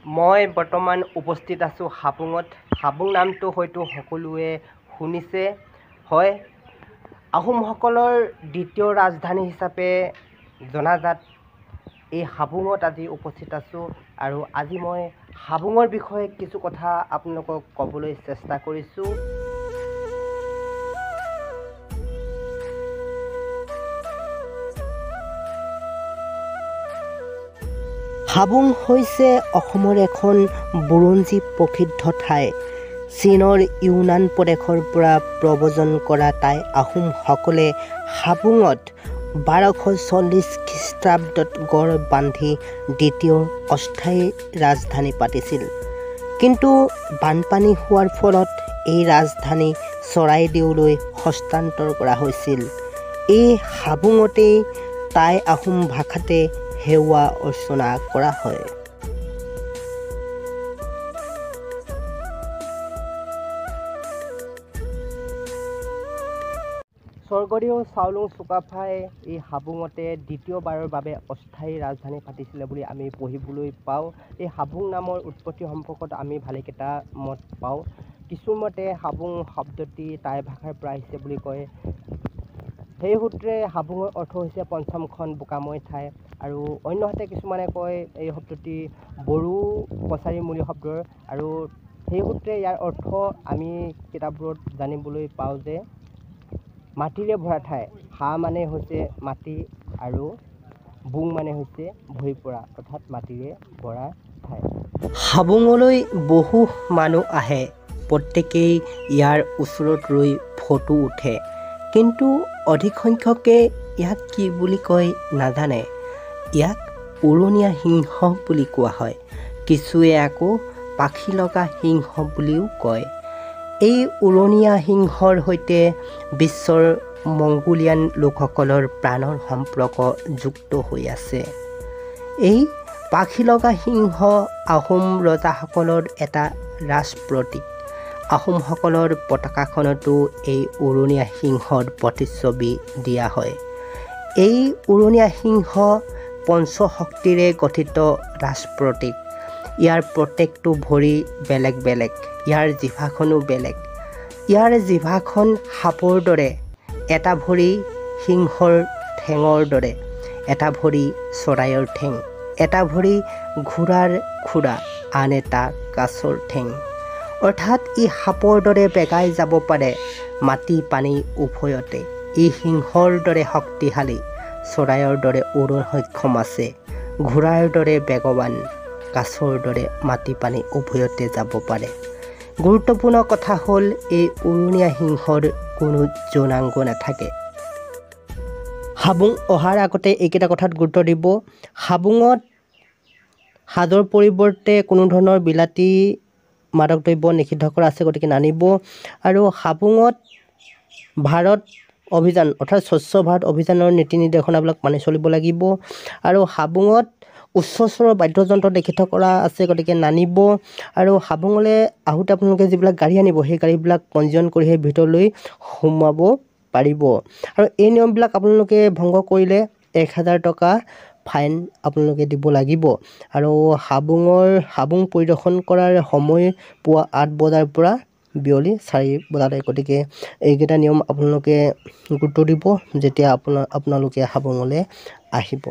মই বৰ্তমান উপস্থিত আছোঁ হাবুঙত। হাবুং নামটো হয়তো সকলোৱে শুনিছে। হয়, আহোমসকলৰ দ্বিতীয় ৰাজধানী হিচাপে জনাজাত এই হাবুঙত আজি উপস্থিত আছোঁ আৰু আজি মই হাবুঙৰ বিষয়ে কিছু কথা আপোনালোকক ক'বলৈ চেষ্টা কৰিছোঁ। হাবুং হৈছে অসমৰ এখন বুৰঞ্জী প্ৰসিদ্ধ ঠাই। চীনৰ ইউনান প্ৰদেশৰ পৰা প্ৰব্ৰজন কৰা টাই আহোমসকলে হাবুঙত 1240 খ্ৰীষ্টাব্দত গড় বান্ধি দ্বিতীয় অস্থায়ী ৰাজধানী পাতিছিল। কিন্তু বানপানী হোৱাৰ ফলত এই ৰাজধানী চৰাইদেউলৈ হস্তান্তৰ কৰা হৈছিল। এই হাবুঙতেই টাই আহোম ভাষাতে সেৱা অৰ্চনা কৰা হয়। স্বৰ্গদেউ চাওলুং চুকাফাই এই হাবুঙতে দ্বিতীয়বাৰৰ বাবে অস্থায়ী ৰাজধানী পাতিছিলে বুলি আমি পঢ়িবলৈ পাওঁ। এই হাবুং নামৰ উৎপত্তি সম্পৰ্কত আমি ভালেকেইটা মত পাওঁ। কিছুমতে হাবুং শব্দটি টাই ভাষাৰ পৰা আহিছে বুলি কয়। সেই সূত্ৰে হাবুঙৰ অৰ্থ হৈছে পঞ্চমখন বোকাময় ঠাই, আৰু অন্যহাতে কিছুমানে কয় এই শব্দটি বড়ো কছাৰীমূলীয় শব্দৰ, আৰু সেই সূত্ৰে ইয়াৰ অৰ্থ আমি কিতাপবোৰত জানিবলৈ পাওঁ যে মাটিৰে ভৰা ঠাই। হা মানে হৈছে মাটি আৰু বুং মানে হৈছে ভৰি পৰা, অৰ্থাৎ মাটিৰে ভৰা ঠাই। হাবুঙলৈ বহু মানুহ আহে, প্ৰত্যেকেই ইয়াৰ ওচৰত ৰৈ ফটো উঠে, কিন্তু অধিক সংখ্যকে ইয়াক কি বুলি কয় নাজানে। ইয়াক উৰণীয়া সিংহ বুলি কোৱা হয়। কিছুৱে আকৌ পাখি লগা সিংহ বুলিও কয়। এই উৰণীয়া সিংহৰ সৈতে বিশ্বৰ মংগোলিয়ান লোকসকলৰ প্ৰাণৰ সম্পৰ্ক যুক্ত হৈ আছে। এই পাখি লগা সিংহ আহোম ৰজাসকলৰ এটা ৰাজপ্ৰতীক। আহোমসকলৰ পতাকাখনতো এই উৰণীয়া সিংহৰ প্ৰতিচ্ছবি দিয়া হয়। এই উৰণীয়া সিংহ পঞ্চশক্তিৰে গঠিত ৰাজপ্ৰতীক। ইয়াৰ প্ৰত্যেকটো ভৰি বেলেগ বেলেগ, ইয়াৰ জিভাখনো বেলেগ। ইয়াৰ জিভাখন সাপৰ দৰে, এটা ভৰি সিংহৰ ঠেঙৰ দৰে, এটা ভৰি চৰাইৰ ঠেং, এটা ভৰি ঘোঁৰাৰ খুৰা, আন এটা কাছৰ ঠেং। অৰ্থাৎ ই সাপৰ দৰে বেগাই যাব পাৰে মাটি পানী উভয়তে। ই সিংহৰ দৰে শক্তিশালী, চৰাইৰ দৰে উৰণ সক্ষম আছে, ঘোঁৰাৰ দৰে বেগৱান, কাছৰ দৰে মাটি পানী উভয়তে যাব পাৰে। গুৰুত্বপূৰ্ণ কথা হ'ল এই উৰণীয়া সিংহৰ কোনো যৌনাংগ নাথাকে। হাবুং অহাৰ আগতে এইকেইটা কথাত গুৰুত্ব দিব। হাবুঙত সাজৰ পৰিৱৰ্তে কোনো ধৰণৰ বিলাতী মাদক দ্ৰব্য নিষিদ্ধ কৰা আছে, গতিকে নানিব। আৰু হাবুঙত ভাৰত অভিযান অৰ্থাৎ স্বচ্ছ ভাৰত অভিযানৰ নীতি নিৰ্দেশনাবিলাক মানি চলিব লাগিব। আৰু হাবুঙত উচ্চ স্বৰৰ বাদ্যযন্ত্ৰ নিষিদ্ধ কৰা আছে, গতিকে নানিব। আৰু হাবুঙলৈ আহোঁতে আপোনালোকে যিবিলাক গাড়ী আনিব, সেই গাড়ীবিলাক পঞ্জীয়ন কৰিহে ভিতৰলৈ সোমাব পাৰিব। আৰু এই নিয়মবিলাক আপোনালোকে ভংগ কৰিলে 1000 টকা ফাইন আপোনালোকে দিব লাগিব। আৰু হাবুং পৰিদৰ্শন কৰাৰ সময় পুৱা 8 বজাৰ পৰা বিয়লি 4 বজালৈ। গতিকে এইকেইটা নিয়ম আপোনালোকে গুৰুত্ব দিব যেতিয়া আপোনালোকে হাবুঙলৈ আহিব।